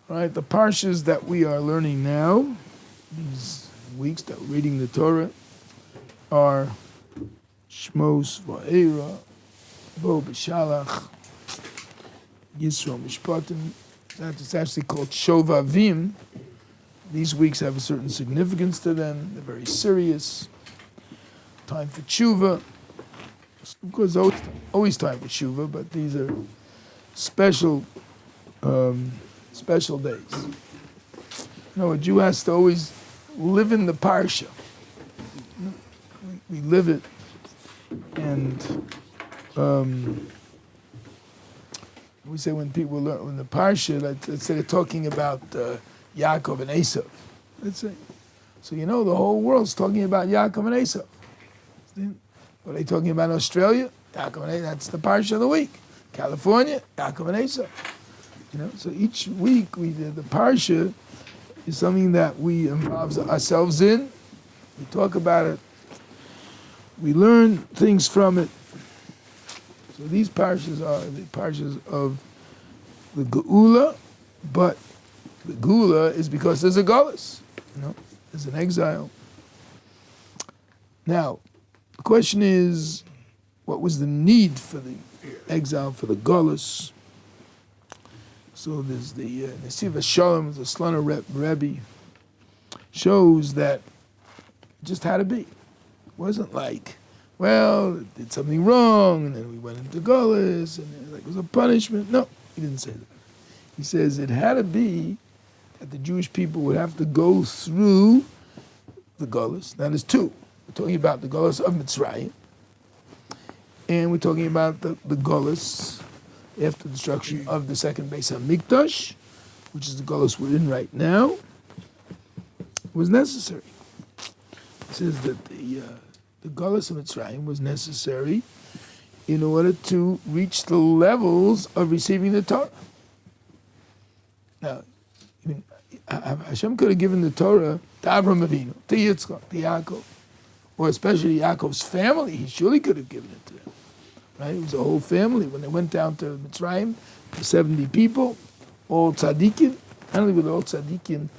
Right, the parshas that we are learning now, these weeks that we're reading the Torah, are Shmos, Va'era, Bo B'Shalach, Yisro Mishpatim. That's actually called Shovavim. These weeks have a certain significance to them. They're very serious. Time for tshuva. Of course, always time for tshuva, but these are special days. You know, a Jew has to always live in the parsha. We live it, and we say when people learn in the parsha, let's say they're talking about Yaakov and Esau. Let's say, so you know the whole world's talking about Yaakov and Esau. What are they talking about in Australia? Yaakov and Esau. That's the parsha of the week. California, Yaakov and Esau. You know, so each week the parsha is something that we involve ourselves in. We talk about it. We learn things from it. So these parshas are the parshas of the Geula, but the Geula is because there's a Galus. You know, there's an exile. Now, the question is, what was the need for the exile, for the Galus? So there's the Nesiva Shalom, the Slana Rebbe, shows that it just had to be. It wasn't like, well, it did something wrong, and then we went into Galus, and it was a punishment. No, he didn't say that. He says it had to be that the Jewish people would have to go through the Galus. Now there's two. We're talking about the Galus of Mitzrayim, and we're talking about the Galus after the destruction of the second Beis HaMikdash, which is the Galus we're in right now, was necessary. It says that the Galus of Mitzrayim was necessary in order to reach the levels of receiving the Torah. Now, I mean, Hashem could have given the Torah to Avraham Avinu, to Yitzchak, to Yaakov, or especially Yaakov's family. He surely could have given it to them. Right? It was a whole family. When they went down to Mitzrayim, the 70 people, all tzaddikim. Not only were they all tzaddikim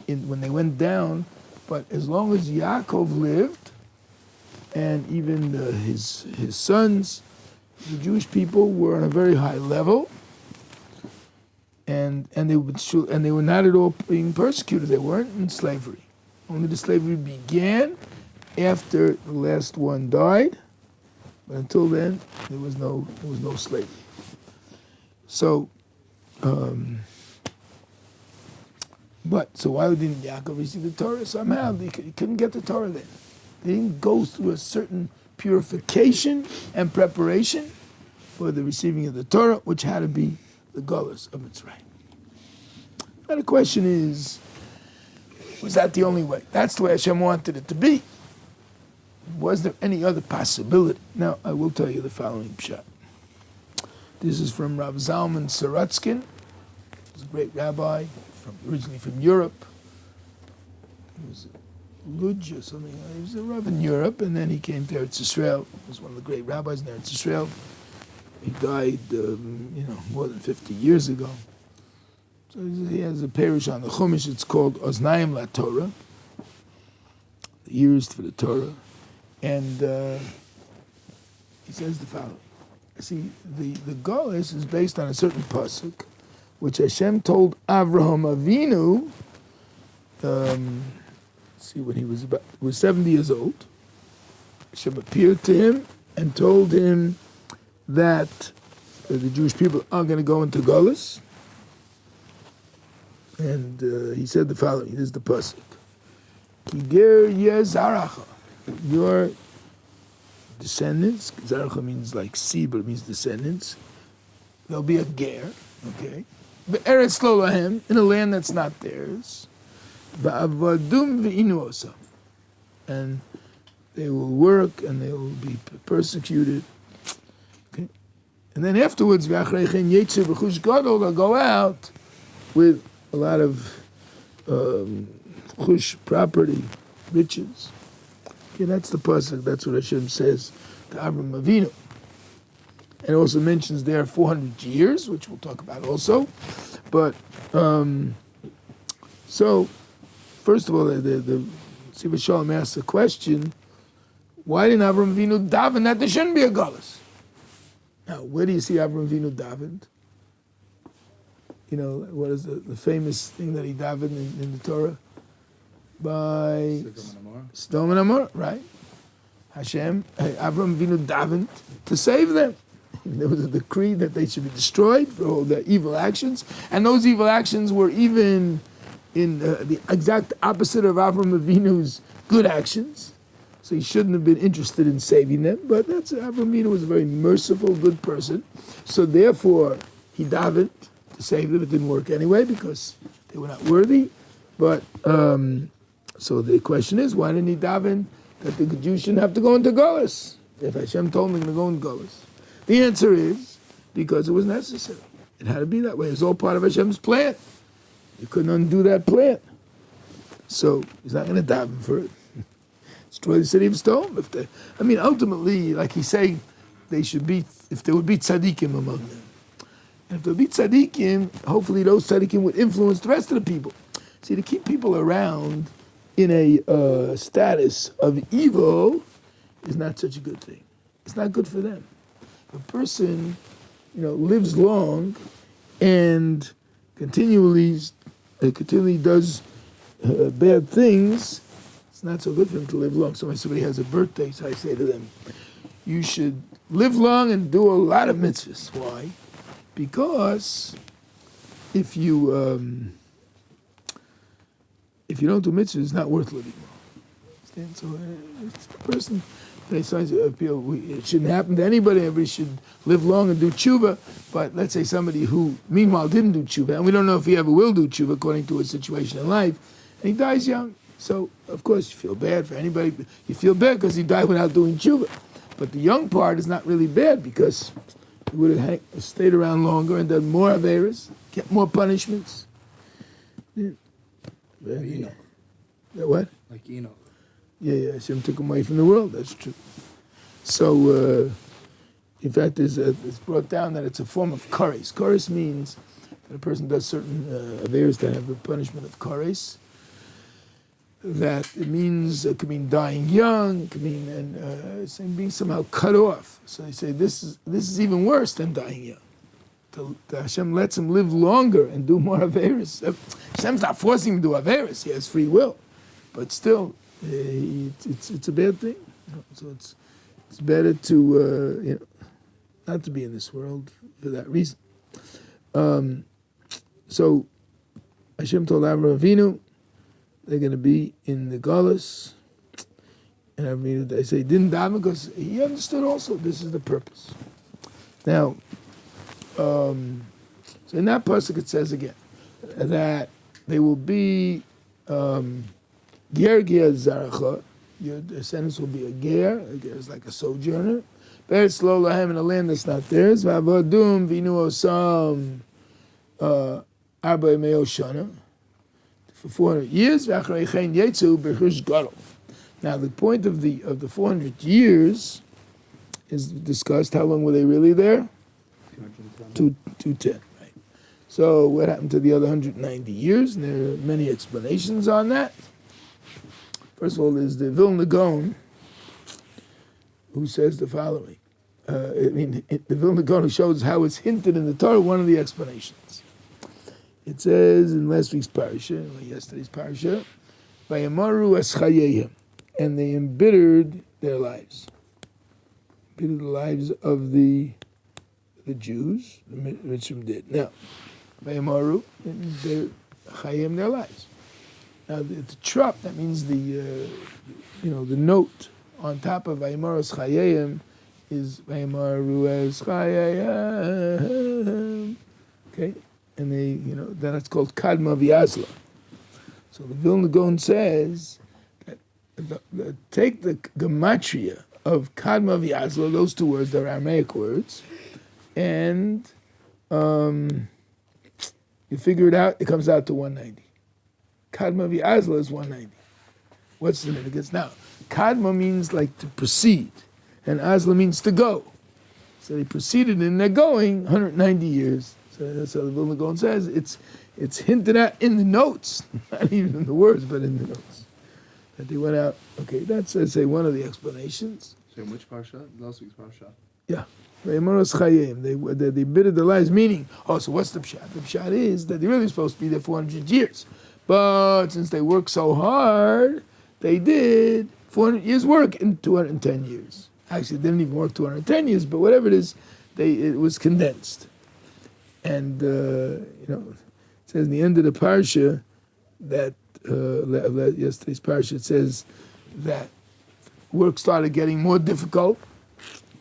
when they went down, but as long as Yaakov lived, and even his sons, the Jewish people were on a very high level, and they were not at all being persecuted. They weren't in slavery. Only the slavery began after the last one died. But until then, there was no slavery. So, so why didn't Yaakov receive the Torah? Somehow he couldn't get the Torah then. They didn't go through a certain purification and preparation for the receiving of the Torah, which had to be the Galus of Mitzrayim. Now the question is, was that the only way? That's the way Hashem wanted it to be. Was there any other possibility? Now, I will tell you the following pshat. This is from Rav Zalman Saratskin. He's a great rabbi, originally from Europe. He was a Luj or something. He was a rabbi in Europe, and then he came to Eretz Yisrael. He was one of the great rabbis in Eretz Yisrael. He died, more than 50 years ago. So he has a parish on the Chumash. It's called Oznaim La Torah, the ears for the Torah. And he says the following. See, the Galus is based on a certain pasuk, which Hashem told Avraham Avinu, when he was 70 years old. Hashem appeared to him and told him that the Jewish people are going to go into Galus. And he said the following, this is the pasuk. Kiger yezaracha, your descendants, zaracha means like seed, but it means descendants. There'll be a ger, okay? Be'eretz lo lahem, in a land that's not theirs. Ba'avadum ve'inu osam. And they will work and they will be persecuted. Okay? And then afterwards, they'll go out with a lot of chush property, riches. Okay, that's the pasuk. That's what Hashem says to Avram Avinu. And it also mentions there 400 years, which we'll talk about also. But so, first of all, the Siva Shalom asks the question: why didn't Avram Avinu daven that there shouldn't be a galus? Now, where do you see Avram Avinu davened? You know, what is the famous thing that he davened in the Torah? By Sodom and Amor, right? Hashem, Avram Avinu davened to save them. There was a decree that they should be destroyed for all their evil actions, and those evil actions were even in the exact opposite of Avram Avinu's good actions. So he shouldn't have been interested in saving them, but that's Avram Avinu was a very merciful, good person. So therefore, he davened to save them. It didn't work anyway because they were not worthy. But so the question is, why didn't he daven that the Jews shouldn't have to go into Golus? If Hashem told them to go into Golus. The answer is because it was necessary. It had to be that way. It was all part of Hashem's plan. You couldn't undo that plan. So he's not going to daven for it. Destroy the city of stone. Ultimately, like he's saying, they should be, if there would be tzaddikim among them. And if there would be tzaddikim, hopefully those tzaddikim would influence the rest of the people. See, to keep people around in a status of evil is not such a good thing. It's not good for them. If a person, lives long and continually does bad things, it's not so good for him to live long. So when somebody has a birthday, so I say to them, you should live long and do a lot of mitzvahs. Why? Because if you don't do mitzvahs, it's not worth living long. Understand? So it's a person. It shouldn't happen to anybody. Everybody should live long and do tshuva. But let's say somebody who, meanwhile, didn't do tshuva, and we don't know if he ever will do tshuva according to his situation in life, and he dies young. So, of course, you feel bad for anybody. You feel bad because he died without doing tshuva. But the young part is not really bad because he would have stayed around longer and done more averas, get more punishments. Yeah. What? Like Enoch. Yeah, Hashem took him away from the world, that's true. So, in fact, it's brought down that it's a form of kares. Kares means that a person does certain averas that have the punishment of kares. That it means, it could mean dying young, it could mean being somehow cut off. So they say this is even worse than dying young. Hashem lets him live longer and do more averas. Hashem's not forcing him to do averas, he has free will. But still, it's a bad thing. So it's better to not to be in this world for that reason. So Hashem told Avraham Avinu they're going to be in the Galus, and Avinu, they say didn't daven because he understood also this is the purpose. Now, so in that pasuk it says again that they will be. Ger zaracha, your descendants will be a ger is like a sojourner. Beretz lo lahem, in a land that's not theirs. V'avadum v'inu osam arba yemei shana, for 400 years. V'acharei chen yetzu b'chush gadol. Now the point of the 400 years is discussed. How long were they really there? 210. Right. So what happened to the other 190 years? And there are many explanations on that. First of all, there's the Vilna Gaon, who says the following. The Vilna Gaon shows how it's hinted in the Torah, one of the explanations. It says in last week's parasha, or yesterday's parasha, Vayamaru es chayehim, and they embittered their lives. Embittered the lives of the Jews, the Mitzrim did. Now, Vayamaru, chayim, their lives. Now the trop, that means the note on top of Vayimaros chayim is Vayimaru es chayim. Okay, and then it's called kadma v'yazla. So the Vilna Gaon says that take the gematria of kadma v'yazla, those two words, they're Aramaic words, and you figure it out, it comes out to 190. Kadma v'yazla is 190. What's the significance? Now, kadma means like to proceed, and azla means to go. So they proceeded and they're going 190 years. So that's how the Vilna Gaon says it's hinted at in the notes, not even in the words, but in the notes. That they went out. Okay, that's, I say, one of the explanations. So in which parsha? Last week's parsha? Yeah. They bitted their lives, meaning, so what's the pshat? The pshat is that they're really supposed to be there 400 years. But since they worked so hard, they did 400 years work in 210 years. Actually, they didn't even work 210 years, but whatever it is, it was condensed. And, it says in the end of the parsha that, yesterday's parsha, it says that work started getting more difficult.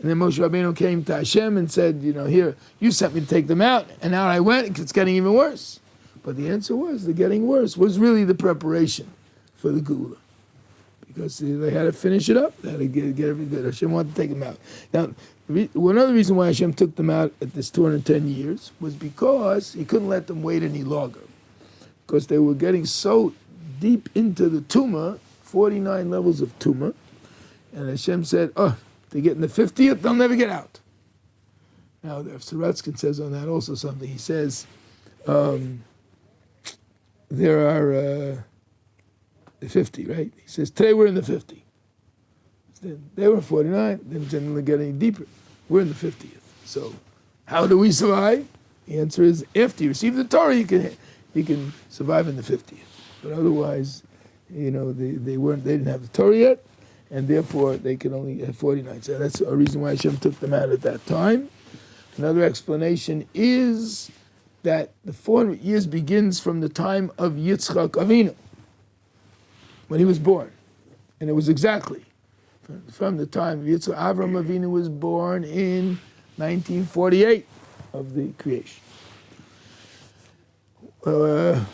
And then Moshe Rabbeinu came to Hashem and said, here, you sent me to take them out, and now I went, it's getting even worse. But the answer was, the getting worse was really the preparation for the Geula. Because they had to finish it up, they had to get everything. Hashem wanted to take them out. Now, one other reason why Hashem took them out at this 210 years was because he couldn't let them wait any longer. Because they were getting so deep into the tumah, 49 levels of tumah, and Hashem said, they get in the 50th, they'll never get out. Now, Saratskin says on that also something. He says, there are 50, right? He says, today we're in the 50. They were 49, they didn't get any deeper. We're in the 50th. So, how do we survive? The answer is, after you receive the Torah, you can survive in the 50th. But otherwise, they didn't have the Torah yet, and therefore they could only have 49. So that's a reason why Hashem took them out at that time. Another explanation is that the 400 years begins from the time of Yitzchak Avinu, when he was born. And it was exactly from the time of Yitzchak. Avram Avinu was born in 1948 of the creation. The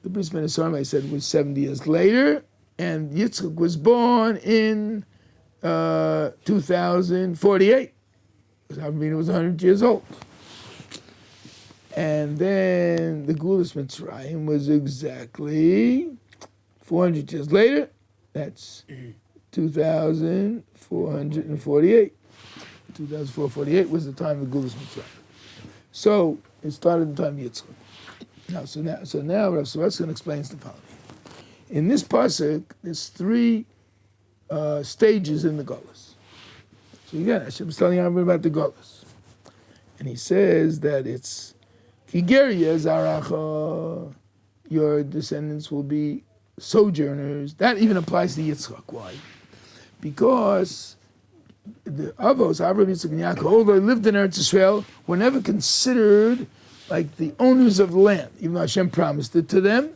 Bris Ben Esarmai said was 70 years later, and Yitzchak was born in 2048. Because Avram Avinu was 100 years old. And then the Gulas Mitzrayim was exactly 400 years later. That's 2,448. 2,448 was the time of Gulas Mitzrayim. So it started in the time of Yitzchak. So now Rav Saratskin explains the following. In this pasuk, there's three stages in the Gulas. So again, Hashem is telling Avram about the Gulas. And he says that it's Kigeria Zaracha, your descendants will be sojourners. That even applies to Yitzchak. Why? Because the Avos, Avraham, Yitzchak, and Yaakov, although they lived in Eretz Yisrael, were never considered like the owners of the land, even though Hashem promised it to them.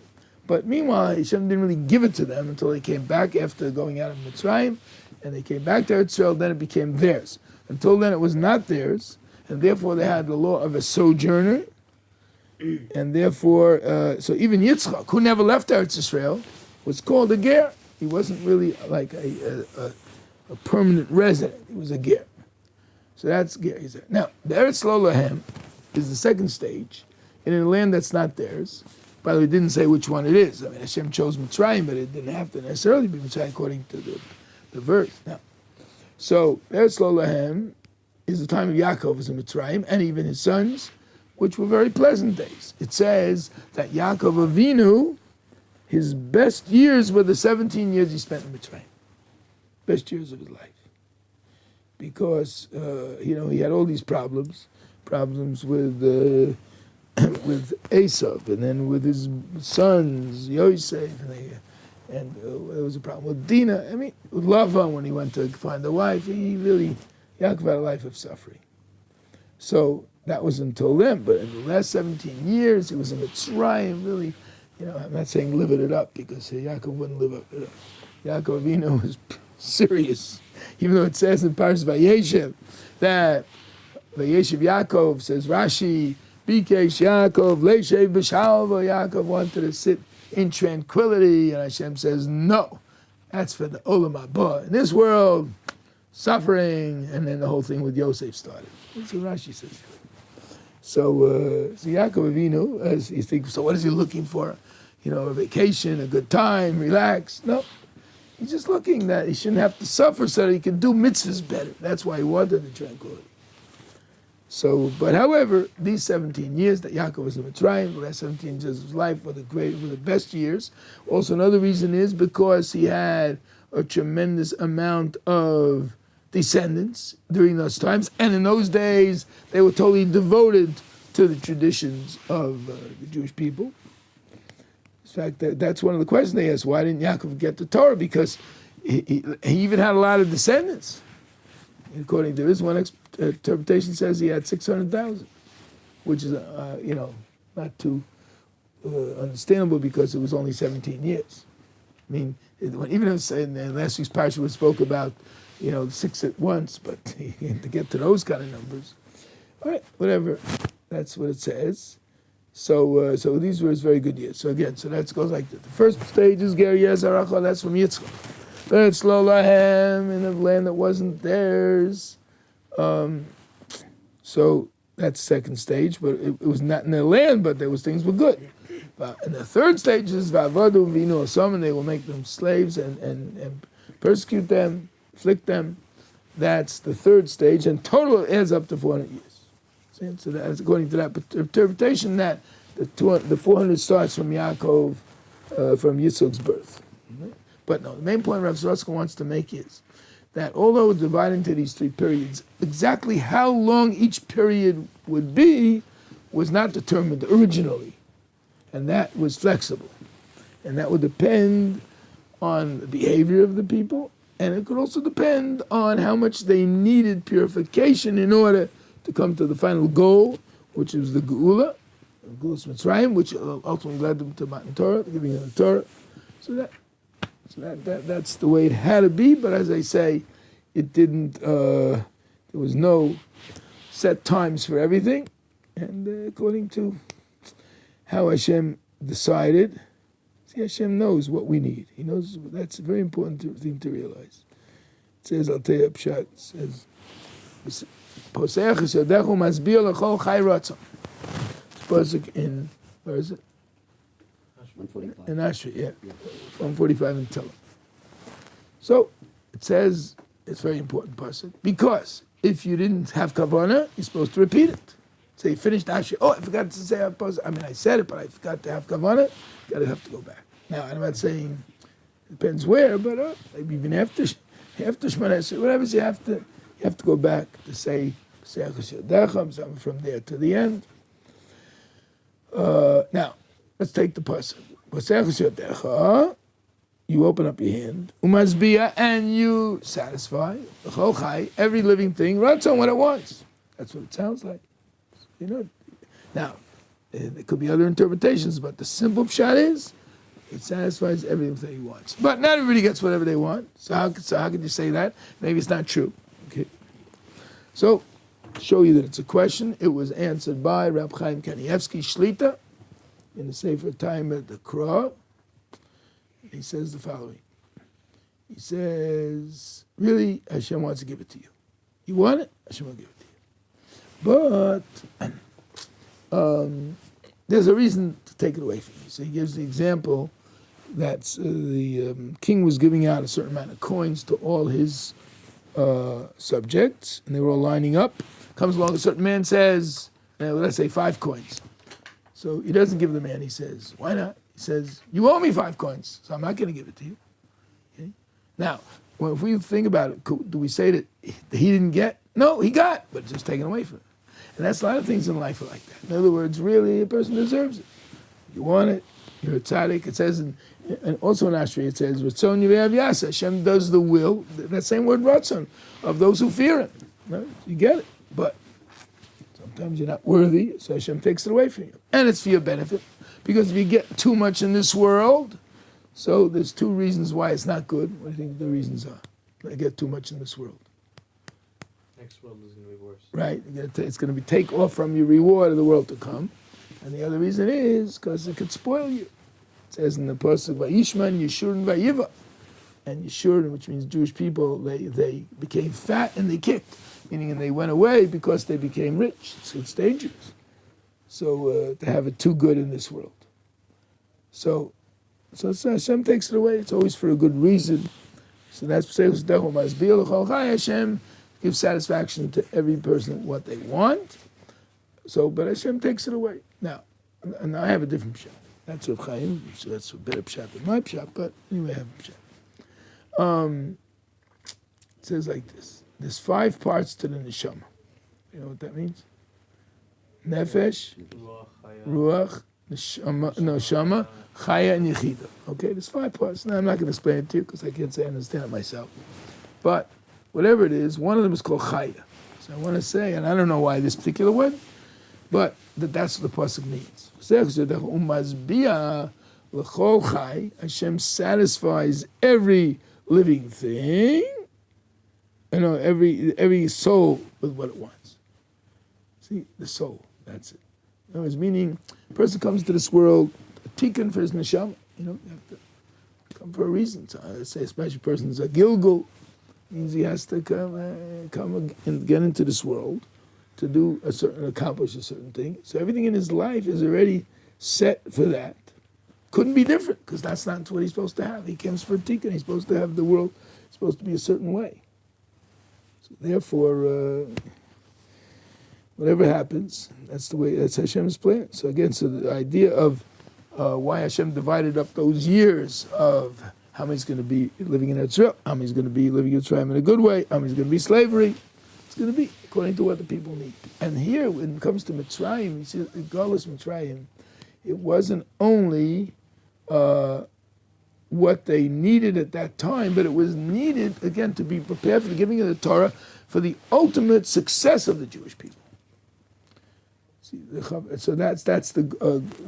But meanwhile, Hashem didn't really give it to them until they came back after going out of Mitzrayim, and they came back to Eretz Yisrael, then it became theirs. Until then, it was not theirs, and therefore they had the law of a sojourner. And therefore, so even Yitzchak, who never left Eretz Yisrael, was called a ger. He wasn't really like a permanent resident. He was a ger. So that's ger. Now, the Eretz Lo Lahem is the second stage in a land that's not theirs. By the way, it didn't say which one it is. I mean, Hashem chose Mitzrayim, but it didn't have to necessarily be Mitzrayim according to the verse. Now, so Eretz Lo Lahem is the time of Yaakov as a Mitzrayim, and even his sons, which were very pleasant days. It says that Yaakov Avinu, his best years were the 17 years he spent in Mitzrayim. Best years of his life. Because, he had all these problems with Esav, and then with his sons, Yosef, and there was a problem with Dinah. I mean, with Lavan, when he went to find a wife, Yaakov had a life of suffering. So that was until then, but in the last 17 years, he was in Mitzrayim, really, I'm not saying living it up because Yaakov wouldn't live up to it. Yaakov Avinu was serious, even though it says in Parshas Vayeshev that Vayeshev Yaakov, says Rashi, Bikesh Yaakov, Leishev B'Shalva, Yaakov wanted to sit in tranquility, and Hashem says, no, that's for the Olam Haba. In this world, suffering, and then the whole thing with Yosef started. That's what Rashi says. So Yaakov Avinu, as you think, so what is he looking for? A vacation, a good time, relax. No, he's just looking that he shouldn't have to suffer so that he can do mitzvahs better. That's why he wanted the tranquility. So, but however, these 17 years that Yaakov was in Mitzrayim, the last 17 years of his life were the best years. Also, another reason is because he had a tremendous amount of descendants during those times, and in those days they were totally devoted to the traditions of the Jewish people. In fact, that's one of the questions they asked: why didn't Yaakov get the Torah? Because he even had a lot of descendants. According to this one interpretation, says he had 600,000, which is not too understandable because it was only 17 years. I mean, even if in the last week's parsha we spoke about 6 at once, but to get to those kind of numbers, all right, whatever, that's what it says. So these were his very good years. So again, that goes like that. The first stage is Ger Yezaracha, that's from Yitzchak. It's Lolahem in a land that wasn't theirs. So that's the second stage, but it was not in their land, but there was things were good. And the third stage is Vavadu Vinu Osam, and they will make them slaves and persecute them, afflict them. That's the third stage, and total it adds up to 400 years. See? So that's according to that interpretation that the 400 starts from Yaakov, from Yitzchak's birth. But no, the main point Rav Sorotzkin wants to make is that although it's divided into these three periods, exactly how long each period would be was not determined originally. And that was flexible. And that would depend on the behavior of the people, and it could also depend on how much they needed purification in order to come to the final goal, which is the Geula, Geulas Mitzrayim, which ultimately led them to Matan Torah, the giving of the Torah. So that's the way it had to be, but as I say, it didn't, there was no set times for everything, and according to how Hashem decided, see, Hashem knows what we need. He knows, that's a very important thing to realize. It says, I'll tell you a pshat, it says, Poseach Yisyodechu Masbir L'chol Chai Ratzon. It's in, where is it? 145. In Ashri, yeah. 145 in Tehillim. So, it says, it's very important pasuk, because if you didn't have kavanah, you're supposed to repeat it. So you finished Ashri, I forgot to say, I said it, but I forgot to have kavanah, you have to go back. Now, I'm not saying, it depends where, but maybe even after Shemana Esrei, whatever, you have to go back to say, from there to the end. Now, let's take the pasuk. You open up your hand, and you satisfy every living thing, ratzon what it wants. That's what it sounds like. Now, there could be other interpretations, but the simple pshat is, it satisfies everything he wants. But not everybody gets whatever they want. So how could you say that? Maybe it's not true. Okay. So, show you that it's a question. It was answered by Rab Chaim Kanievsky Shlita in the Sefer Time at the Kra. He says the following. He says, really, Hashem wants to give it to you. You want it? Hashem will give it to you. But there's a reason to take it away from you. So he gives the example that the king was giving out a certain amount of coins to all his subjects, and they were all lining up. Comes along a certain man, says, let's say 5 coins. So he doesn't give the man, he says, why not? He says, you owe me 5 coins, so I'm not going to give it to you. Okay? Now, if we think about it, do we say that he didn't get? No, he got, but it's just taken away from him. And that's a lot of things in life are like that. In other words, really, a person deserves it. You want it, you're a tzaddik. It says, and also in Ashri, it says, Ratzon Yireh Yasa. Hashem does the will, that same word, Ratzon, of those who fear him. No? You get it. But sometimes you're not worthy, so Hashem takes it away from you. And it's for your benefit, Because if you get too much in this world, so there's two reasons why it's not good. What do you think the reasons are? I get too much in this world. Next world is going to be worse. Right? It's going to be take off from your reward of the world to come. And the other reason is because it could spoil you. It says in the pasuk, Vayishman, Yeshurun, Vayiva. And Yeshurun, which means Jewish people, they became fat and they kicked. Meaning, and they went away because they became rich. So it's dangerous. So to have it too good in this world. So Hashem takes it away. It's always for a good reason. So that's Hashem gives satisfaction to every person what they want. So, but Hashem takes it away. Now I have a different pshat. That's Reb Chaim, so that's a better pshat than my pshat, but anyway, I have a pshat. It says like this. There's 5 parts to the neshama. You know what that means? Nefesh, Ruach, Neshama, Chaya, and Yechida. Okay, there's 5 parts. Now I'm not going to explain it to you because I can't say I understand it myself. But whatever it is, one of them is called Chaya. So I want to say, and I don't know why this particular one, but that's what the pasuk means. Hashem satisfies every living thing, every soul with what it wants. See, the soul, that's it. In other words, meaning, a person comes to this world, a tikkun for his neshama, you have to come for a reason. So I say, especially a person's a gilgul, means he has to come and get into this world to accomplish a certain thing. So everything in his life is already set for that. Couldn't be different, because that's not what he's supposed to have. He comes for a tikkun, he's supposed to have the world, it's supposed to be a certain way. So therefore, whatever happens, that's Hashem's plan. So again, so the idea of why Hashem divided up those years of how many's going to be living in Israel, how many's going to be living in Israel in a good way, how many's going to be slavery. It's going to be according to what the people need. And here, when it comes to Mitzrayim, you see, regardless of Mitzrayim, it wasn't only what they needed at that time, but it was needed, again, to be prepared for the giving of the Torah for the ultimate success of the Jewish people. So that's the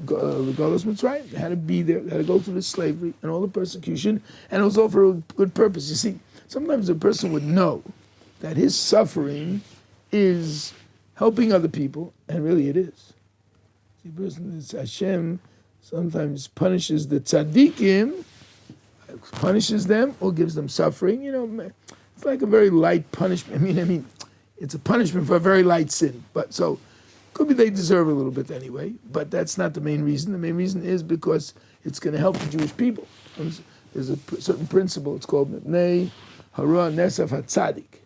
Galus Mitzrayim. They had to be there. They had to go through the slavery and all the persecution, and it was all for a good purpose. You see, sometimes a person would know that his suffering is helping other people, and really it is. See, Hashem sometimes punishes the tzaddikim, punishes them or gives them suffering. It's like a very light punishment. I mean, it's a punishment for a very light sin. But so. Could be they deserve a little bit anyway, but that's not the main reason. The main reason is because it's going to help the Jewish people. There's a certain principle, it's called Mipnei Hara Nesaf HaTzadik,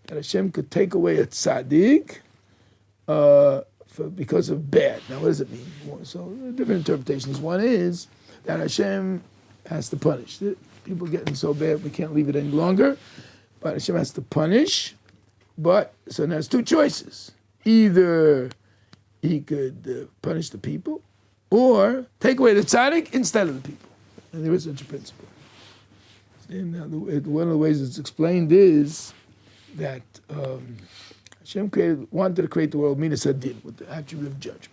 that Hashem could take away a tzaddik because of bad. Now what does it mean? So different interpretations. One is that Hashem has to punish. People getting so bad we can't leave it any longer, but Hashem has to punish. So there's 2 choices. Either he could punish the people, or take away the tzaddik instead of the people. And there is such a principle. And one of the ways it's explained is that Hashem wanted to create the world minas hadin, with the attribute of judgment,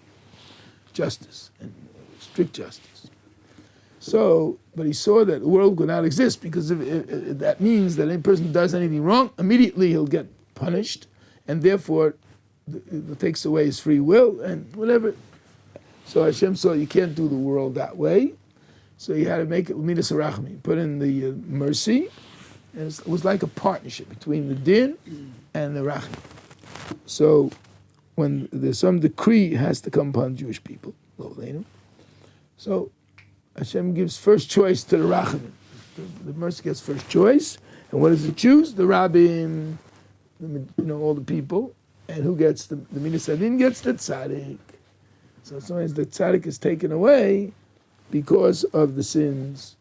justice, and strict justice. So, but he saw that the world could not exist, because if that means that any person who does anything wrong, immediately he'll get punished, and therefore it takes away his free will and whatever. So Hashem saw you can't do the world that way, so he had to make it midas harachmi, put in the mercy, and it was like a partnership between the din and the rachmi. So when there's some decree has to come upon Jewish people, so Hashem gives first choice to the rachmi. The mercy gets first choice, and what does it choose? The rabbim, all the people. And who gets the minas hadin? Gets the tzaddik. So sometimes the tzaddik is taken away because of the sins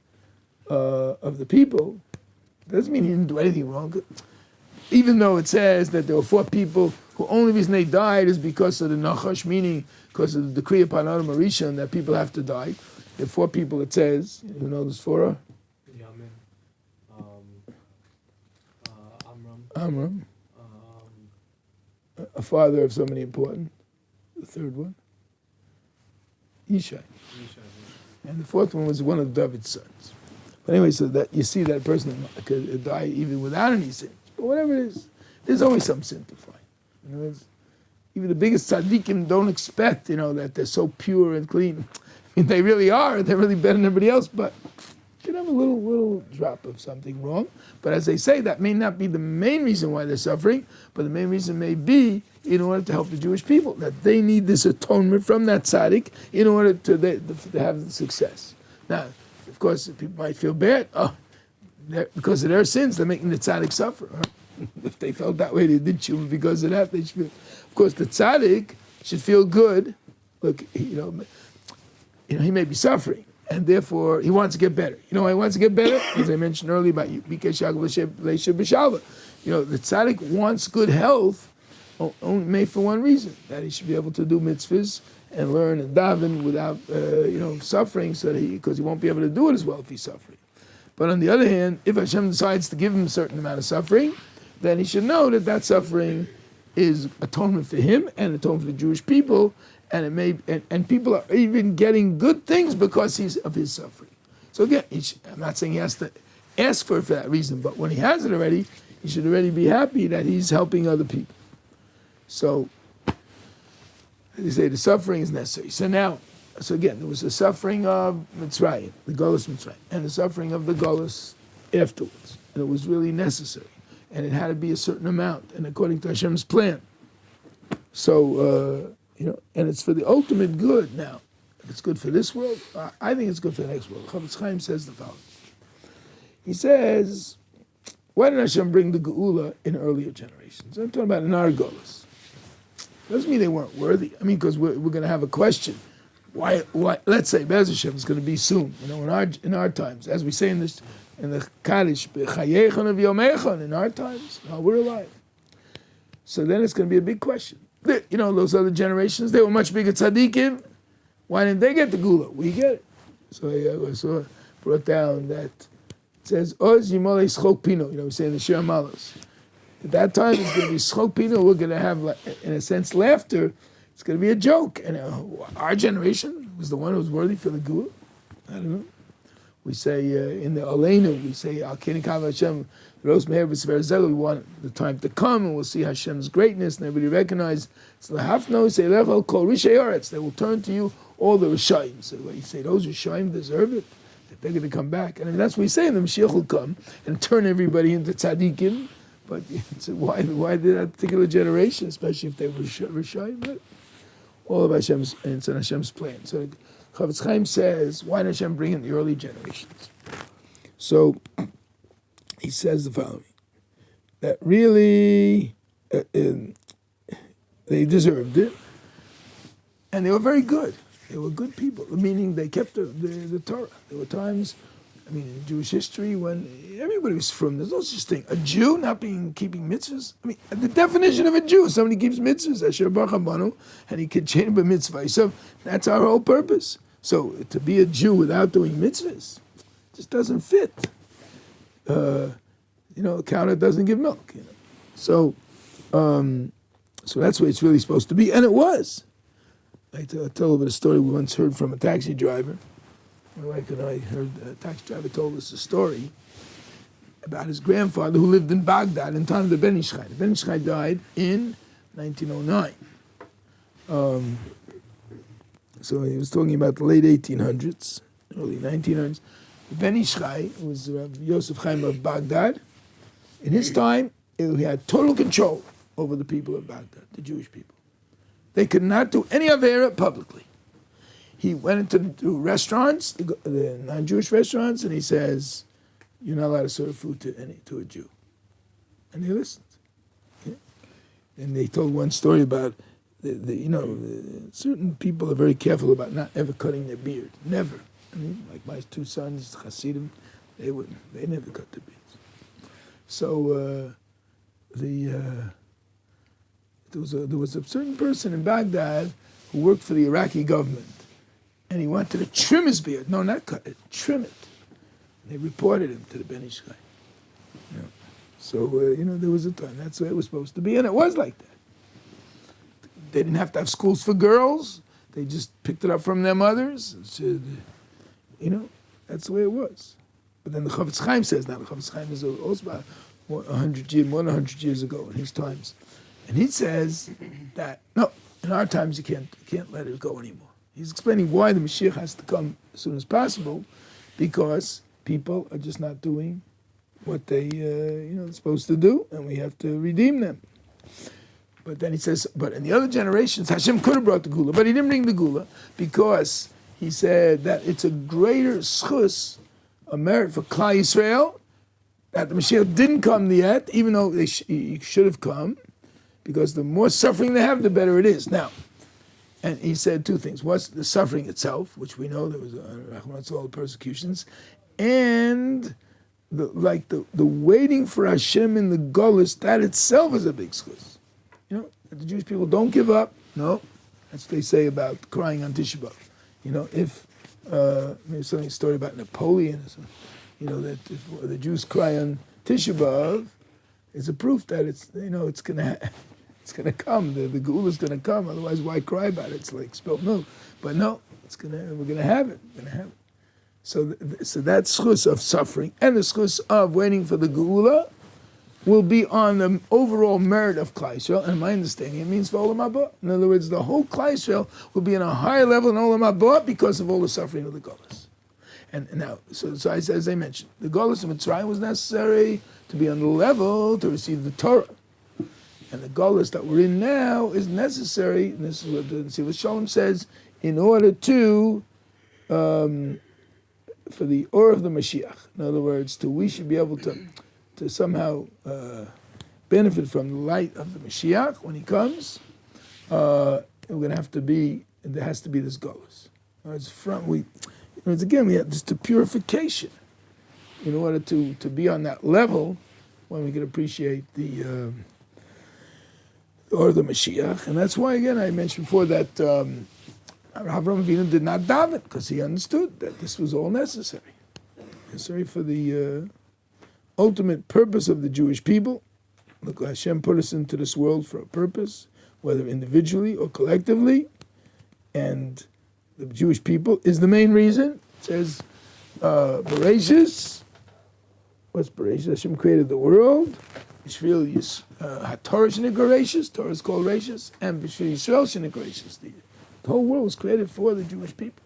of the people. Doesn't mean he didn't do anything wrong. Even though it says that there were 4 people who only reason they died is because of the nachash, meaning because of the decree upon Adam Rishon that people have to die. There are 4 people, it says. You know those 4? Amram. A father of somebody important. The 3rd one, Yishai. and the fourth one was one of David's sons. But anyway, so that you see that person could die even without any sin. But whatever it is, there's always some sin to find. You know, even the biggest tzaddikim don't expect, that they're so pure and clean. I mean, they really are. They're really better than everybody else, but you can have a little drop of something wrong. But as they say, that may not be the main reason why they're suffering, but the main reason may be in order to help the Jewish people, that they need this atonement from that tzaddik in order to have the success. Now, of course, people might feel bad. Because of their sins, they're making the tzaddik suffer. Huh? If they felt that way, they did tshuva because of that. They should feel. Of course, the tzaddik should feel good. Look, he may be suffering, and therefore he wants to get better. You know why he wants to get better? As I mentioned earlier about Bikesh Yaakov Leisha B'Shalva. The tzaddik wants good health, only made for one reason, that he should be able to do mitzvahs and learn and daven without suffering, because he won't be able to do it as well if he's suffering. But on the other hand, if Hashem decides to give him a certain amount of suffering, then he should know that suffering is atonement for him and atonement for the Jewish people, and people are even getting good things because of his suffering. So again, I'm not saying he has to ask for it for that reason, but when he has it already, he should already be happy that he's helping other people. So, as you say, the suffering is necessary. So again, there was the suffering of Mitzrayim, the Golus Mitzrayim, and the suffering of the Golus afterwards. And it was really necessary. And it had to be a certain amount, and according to Hashem's plan. So, and it's for the ultimate good. Now, if it's good for this world, I think it's good for the next world. Chafetz Chaim says the following. He says, why did Hashem bring the Geula in earlier generations? I'm talking about in our Golus. Doesn't mean they weren't worthy. I mean, because we're going to have a question. Why? Let's say Be'ez Hashem is going to be soon. In our times, as we say in the Kaddish, B'chayechan of Yomechan, in our times, now we're alive. So then it's going to be a big question. Those other generations, they were much bigger tzaddikim. Why didn't they get the Gula? We get it. So I brought down that it says Oz Yimolei Schok Pino. We say in the Shir Malos. At that time, it's going to be Schok Pino. We're going to have, in a sense, laughter. It's going to be a joke. And our generation was the one who was worthy for the Gula. I don't know. We say in the Aleinu, we say Al Keni Kav Hashem Ros Meher V'Sver Zelu. We want the time to come, and we'll see Hashem's greatness, and everybody recognize. So Lahafno say Lechol Kol Rishei Oretz. They will turn to you, all the Rishayim. So you say those Rishayim deserve it. That they're going to come back, and that's what we say. The Mashiach will come and turn everybody into tzaddikim. But why did that particular generation, especially if they were Rishayim? All of Hashem's, and it's in Hashem's plan. So Chafetz Chaim says, why did Hashem bring in the early generations? So he says the following, that really they deserved it, and they were very good. They were good people, meaning they kept the Torah. There were times, in Jewish history, when everybody was from, there's no such thing. A Jew not keeping mitzvahs? The definition of a Jew, somebody keeps mitzvahs, Asher Baruch Habanu, and he can change by mitzvah. So that's our whole purpose. So to be a Jew without doing mitzvahs just doesn't fit. A cow that doesn't give milk. So that's what it's really supposed to be, and it was. I tell a little bit of story we once heard from a taxi driver. My wife and I heard a taxi driver told us a story about his grandfather who lived in Baghdad in time of the Ben Ish Chai. The Ben Ish Chai died in 1909. So he was talking about the late 1800s, early 1900s. The Ben Ish Chai was Yosef Chaim of Baghdad. In his time, he had total control over the people of Baghdad, the Jewish people. They could not do any avera publicly. He went into restaurants, the non-Jewish restaurants, and he says, "You're not allowed to serve food to a Jew." And they listened. Yeah? And they told one story about certain people are very careful about not ever cutting their beard. Never. Like my two sons, Hasidim, they never cut their beards. So there was a certain person in Baghdad who worked for the Iraqi government, and he wanted to trim his beard. No, not cut it, trim it. And they reported him to the Ben Ish Chai. So there was a time. That's the way it was supposed to be, and it was like that. They didn't have to have schools for girls. They just picked it up from their mothers. That's the way it was. But then the Chavetz Chaim says, now the Chavetz Chaim is also about more than 100 years ago in his times. And he says that, no, in our times you can't let it go anymore. He's explaining why the Mashiach has to come as soon as possible, because people are just not doing what they they're supposed to do, and we have to redeem them. But then he says, but in the other generations, Hashem could have brought the Gula, but he didn't bring the Gula because he said that it's a greater schus, a merit for Klal Yisrael, that the Mashiach didn't come yet, even though he should have come, because the more suffering they have, the better it is. Now, and he said two things. What's the suffering itself, which we know there was all the persecutions, and the waiting for Hashem in the Golus, that itself is a big schus. The Jewish people don't give up. No, that's what they say about crying on Tisha B'Av. If maybe something story about Napoleon, or something, that if the Jews cry on Tisha B'Av, is a proof that it's gonna come. The Geula is gonna come. Otherwise, why cry about it? It's like spilled milk. But no, we're gonna have it. So that schus of suffering and the schus of waiting for the Geula will be on the overall merit of Klal Yisrael, and my understanding, it means for Olam Haba. In other words, the whole Klal Yisrael will be on a higher level in Olam Haba because of all the suffering of the Golus. And now, so as I mentioned, the Golus of Mitzrayim was necessary to be on the level to receive the Torah. And the Golus that we're in now is necessary, and this is what the Sivas Shalom says, in order to, for the Or of the Mashiach. In other words, we should be able to somehow benefit from the light of the Mashiach when he comes. We're going to have to be, there has to be this Golus. Again, we have just the purification in order to be on that level when we can appreciate the or the Mashiach. And that's why, again, I mentioned before that Avraham Avinu did not daven, because he understood that this was all necessary. Necessary for the ultimate purpose of the Jewish people. Look, Hashem put us into this world for a purpose, whether individually or collectively, and the Jewish people is the main reason. It says, Bereshis, what's Bereshis? Hashem created the world. Yisrael HaTorah Shenik Bereshis, Torah is called Bereshis, and B'Shvil Yisrael Shenik Bereshis. The whole world was created for the Jewish people.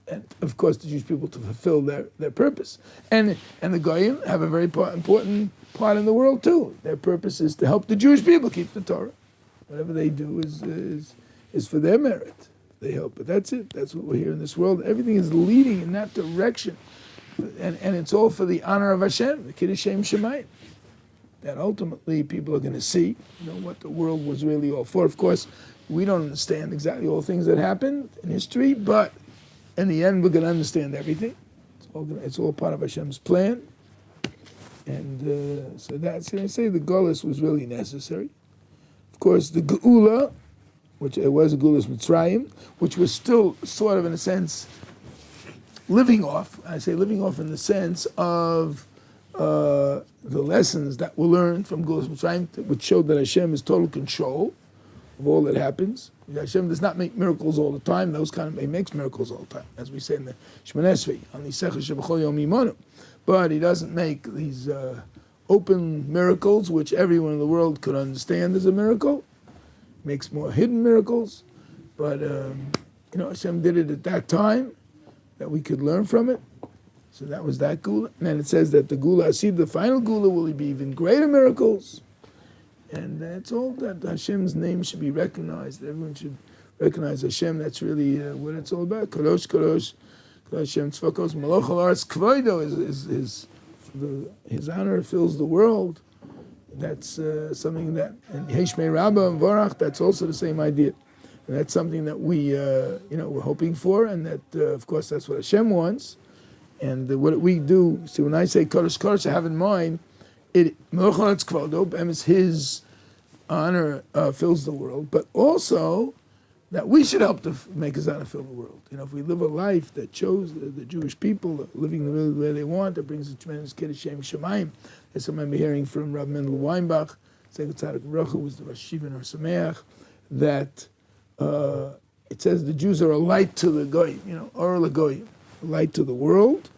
And of course, the Jewish people to fulfill their purpose. And the Goyim have a very important part in the world too. Their purpose is to help the Jewish people keep the Torah. Whatever they do is for their merit. They help. But that's it. That's what we're here in this world. Everything is leading in that direction. And it's all for the honor of Hashem, the Kiddush Shem Shemayim. That ultimately people are going to see, what the world was really all for. Of course, we don't understand exactly all the things that happened in history, but in the end, we're going to understand everything. It's all part of Hashem's plan. And so that's going to say the Golus was really necessary. Of course, the Geula, which it was a Geulas Mitzrayim, which was still sort of, in a sense, living off. I say living off in the sense of the lessons that were learned from Geulas Mitzrayim, which showed that Hashem is total control of all that happens. Hashem does not make miracles all the time. He makes miracles all the time, as we say in the Shmoneh Esrei. But he doesn't make these open miracles, which everyone in the world could understand as a miracle. He makes more hidden miracles, but Hashem did it at that time that we could learn from it. So that was that Gula. And then it says that the Gula Asid, the final Gula, will be even greater miracles. And that's all that Hashem's name should be recognized. Everyone should recognize Hashem. That's really what it's all about. Kadosh, Kadosh, Hashem Tzvakos, Malach Haaretz Kvodo is his honor fills the world. That's something that, and Heshmei Rabbah and Vorach, that's also the same idea. And that's something that we're hoping for, and that, of course, that's what Hashem wants. And what we do, so when I say Kadosh, Kadosh, I have in mind, Malach Haaretz Kvodo, is his honor fills the world, but also that we should help to make his honor fill the world. If we live a life that shows the Jewish people living the way they want, that brings a tremendous Kiddush Shem Shemayim. As I remember hearing from Rabbi Mendel Weinbach, Tzedek Tzadik Baruch Hu, was the Rosh Yeshiva in Har Sameach, that it says the Jews are a light to the Goyim, or the Goyim. light to the world.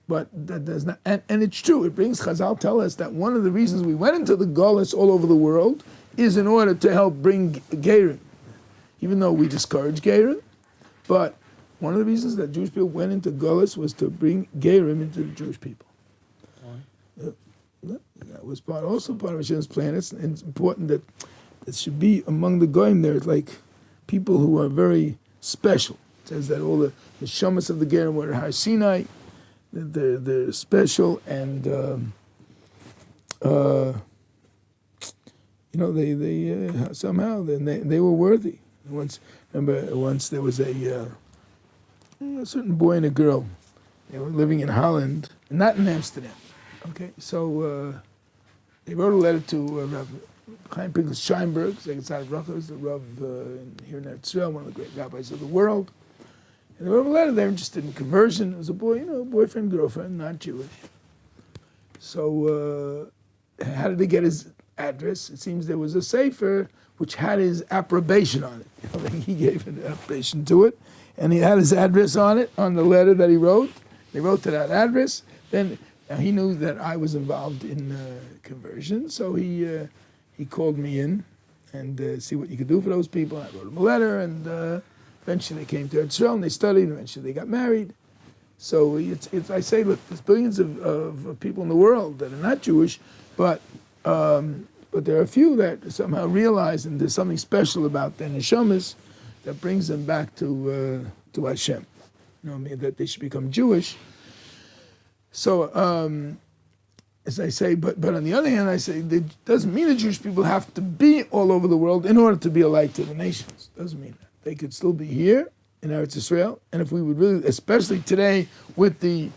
But that does not, and it's true. It brings Chazal tell us that one of the reasons we went into the Golus all over the world is in order to help bring Gerim, even though we discourage Gerim. But one of the reasons that Jewish people went into Golus was to bring Gerim into the Jewish people. That was also part of Hashem's plan. It's important that it should be among the Goyim. There's like people who are very special. It says that all the Shamas of the Gerim were at Har Sinai. They're special, and they somehow they were worthy. Once there was a certain boy and a girl. They were living in Holland, not in Amsterdam. Okay, so they wrote a letter to Rav Chaim Pinchas Scheinberg, Exile Ruckers, the Rav here in Exile, one of the great rabbis of the world. And they wrote a letter. They're interested in conversion. It was a boy, boyfriend, girlfriend, not Jewish. So how did they get his address? It seems there was a sefer which had his approbation on it. He gave an approbation to it, and he had his address on it, on the letter that he wrote. They wrote to that address. Then he knew that I was involved in conversion, so he called me in and see what you could do for those people. I wrote him a letter, and eventually they came to Israel and they studied, and eventually they got married. So it's I say, look, there's billions of people in the world that are not Jewish, but there are a few that somehow realize, and there's something special about their neshamas that brings them back to Hashem. That they should become Jewish. So, as I say, but on the other hand, I say that doesn't mean that Jewish people have to be all over the world in order to be a light to the nations. Doesn't mean that. They could still be here in Eretz Israel, and if we would really, especially today with the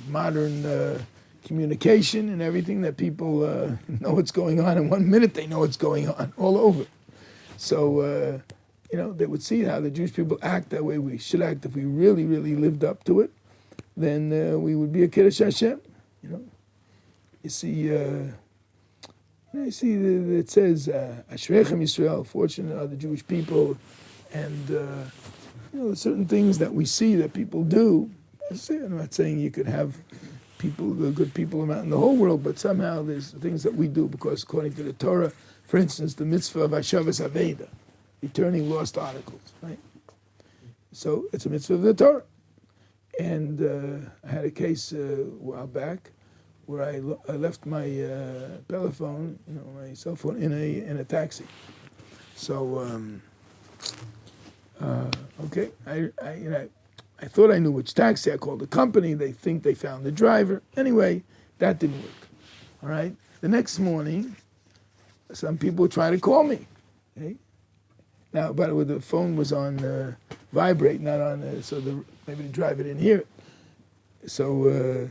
modern communication and everything, that people know what's going on in 1 minute. They know what's going on all over. So they would see how the Jewish people act that way we should act if we really, really lived up to it. Then we would be a Kiddush Hashem. You see. It says, Ashrechem Yisrael, fortunate are the Jewish people, and certain things that we see that people do. I'm not saying you could have people, the good people in the whole world, but somehow there's things that we do because according to the Torah, for instance, the mitzvah of Hashavas Aveda, returning lost articles, right? So it's a mitzvah of the Torah. And I had a case a while back where I left my telephone, my cell phone in a taxi. So okay, I thought I knew which taxi. I called the company. They think they found the driver. Anyway, that didn't work. All right. The next morning, some people tried to call me. Okay. Now, by the way, the phone was on vibrate, not on. Maybe the driver didn't hear it. So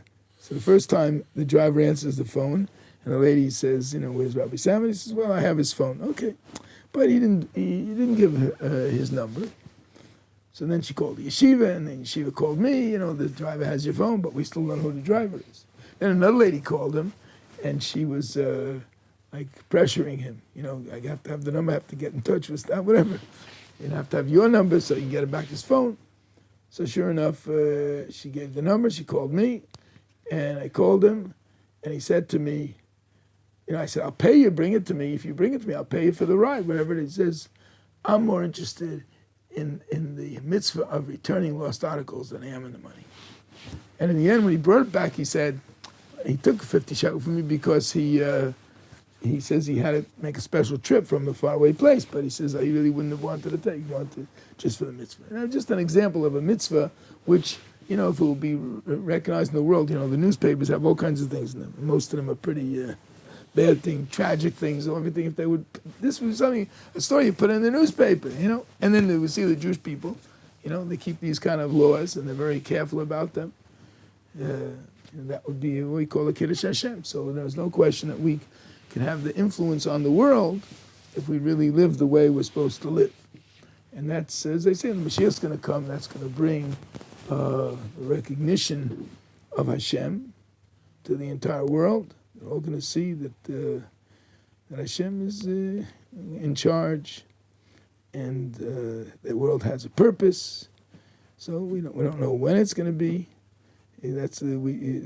the first time the driver answers the phone, and the lady says, where's Rabbi Samet? He says, well, I have his phone. Okay. But he didn't give his number. So then she called the yeshiva, and then yeshiva called me, the driver has your phone, but we still don't know who the driver is. Then another lady called him, and she was pressuring him. I have to have the number, I have to get in touch with that, whatever. You have to have your number so you can get him back his phone. So sure enough, she gave the number, she called me, and I called him, and he said to me, I said, I'll pay you, bring it to me. If you bring it to me, I'll pay you for the ride, whatever it is. He says, I'm more interested in the mitzvah of returning lost articles than I am in the money. And in the end, when he brought it back, he said, he took 50 shekel from me because he says he had to make a special trip from a faraway place, but he says, I really wouldn't have wanted to take, he wanted just for the mitzvah. And just an example of a mitzvah, which, if it will be recognized in the world, the newspapers have all kinds of things in them. Most of them are pretty bad things, tragic things, or everything. If they would, this was a story you put in the newspaper, and then they would see the Jewish people, they keep these kind of laws, and they're very careful about them. That would be what we call a Kiddush Hashem. So there's no question that we can have the influence on the world if we really live the way we're supposed to live. And that's, as they say, the Mashiach's going to come, that's going to bring the recognition of Hashem to the entire world. They're all going to see that Hashem is in charge, and the world has a purpose. So we don't know when it's going to be. It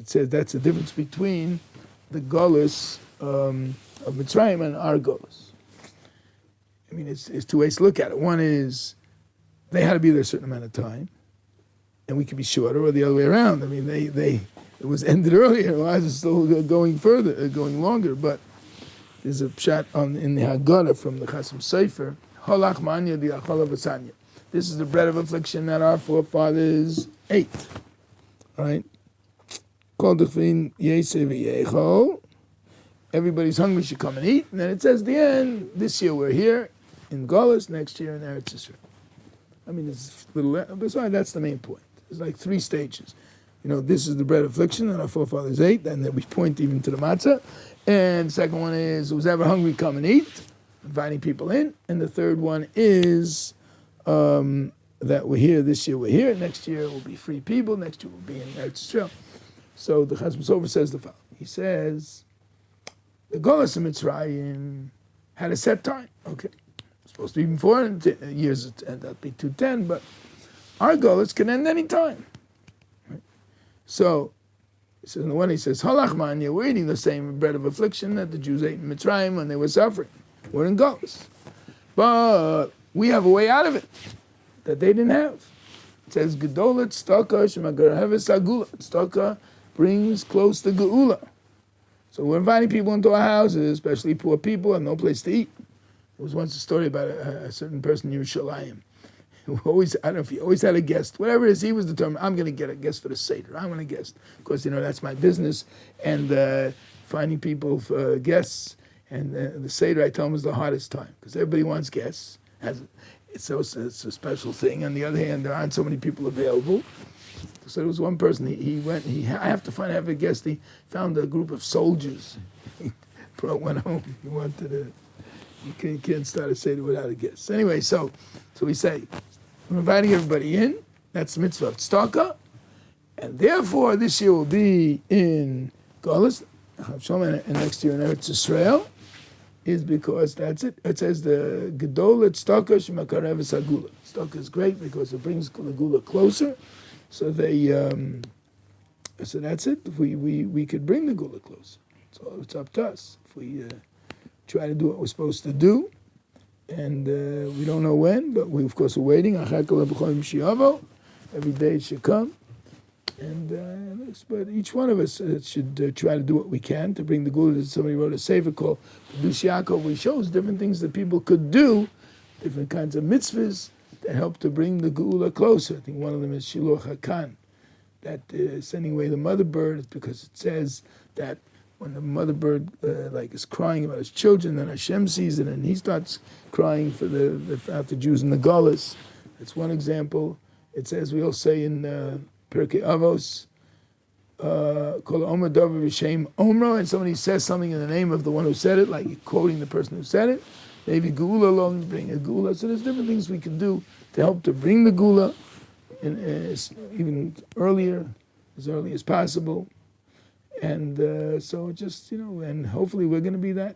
says that's the difference between the Golus of Mitzrayim and our Golus. I mean, it's two ways to look at it. One is they had to be there a certain amount of time, and we could be shorter, or the other way around. I mean, it was ended earlier. Why is it still going further, going longer? But there's a shot in the Haggadah from the Chasam Sofer. Holach manya di achol v'sanya. This is the bread of affliction that our forefathers ate. Right? Called the fin yeseh v'yechol. Everybody's hungry should come and eat. And then it says at the end, this year we're here in Golus, next year in Eretz Yisrael. I mean, it's a little, besides, that's the main point. There's like 3 stages. This is the bread of affliction that our forefathers ate, and then we point even to the matzah. And the second one is, who's ever hungry, come and eat, inviting people in. And the third one is that we're here, this year we're here, next year we'll be free people, next year we'll be in Eretz Yisrael. So the Chasam Sofer says the following. He says, the Golus of Mitzrayim had a set time. Okay. It's supposed to be even 4 years, it ended up being 210, but our Golus can end any time. Right? So, in the one he says, Halach manya, we're eating the same bread of affliction that the Jews ate in Mitzrayim when they were suffering. We're in Golus. But we have a way out of it that they didn't have. It says, Gedolat tzedakah shemagaraheves agula. Tzedakah brings close to Geula. So we're inviting people into our houses, especially poor people, and no place to eat. There was once a story about a certain person in Yerushalayim who always, I don't know if he always had a guest, whatever it is, he was determined, I'm going to get a guest for the Seder. I'm going to guest. Of course, that's my business. And finding people for guests. And the Seder, I tell him, is the hardest time because everybody wants guests. It's a special thing. On the other hand, there aren't so many people available. So there was one person, I have to have a guest. He found a group of soldiers. He went home. He wanted you can't start a Seder without a guest. Anyway, so we say, we're inviting everybody in. That's the mitzvah of tzedakah. And therefore, this year will be in Golus, and next year in Eretz Yisrael, is because that's it. It says the Gedol tzedakah shemakareves hagula. Tzedakah is great because it brings the gula closer. So so that's it. If we could bring the gula closer. So it's up to us. If we try to do what we're supposed to do, and we don't know when, but we of course are waiting. Every day it should come, and but each one of us should try to do what we can to bring the gula. Somebody wrote a sefer called Kedus Yaakov, which shows different things that people could do, different kinds of mitzvahs that help to bring the Geula closer. I think one of them is Shiloh Hakan, that sending away the mother bird is because it says that when the mother bird is crying about his children, then Hashem sees it and he starts crying for the Jews in the Golus. That's one example. It says, we all say in Pirkei Avos, Kol Omer Dover V'Shem Omro, and somebody says something in the name of the one who said it, like quoting the person who said it. Maybe Geula alone, bring a Geula. So there's different things we can do to help to bring the Geula even earlier, as early as possible. And so just, and hopefully we're going to be that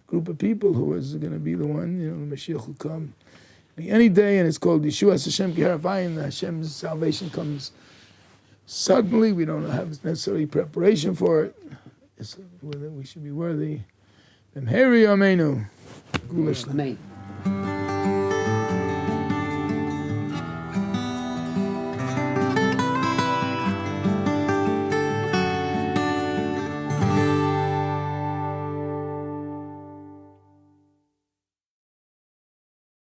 group of people who is going to be the one, the Mashiach will come any day, and it's called Yeshua Hashem Ki Haravayin. Hashem's salvation comes suddenly. We don't have necessarily preparation for it. We should be worthy. Amen.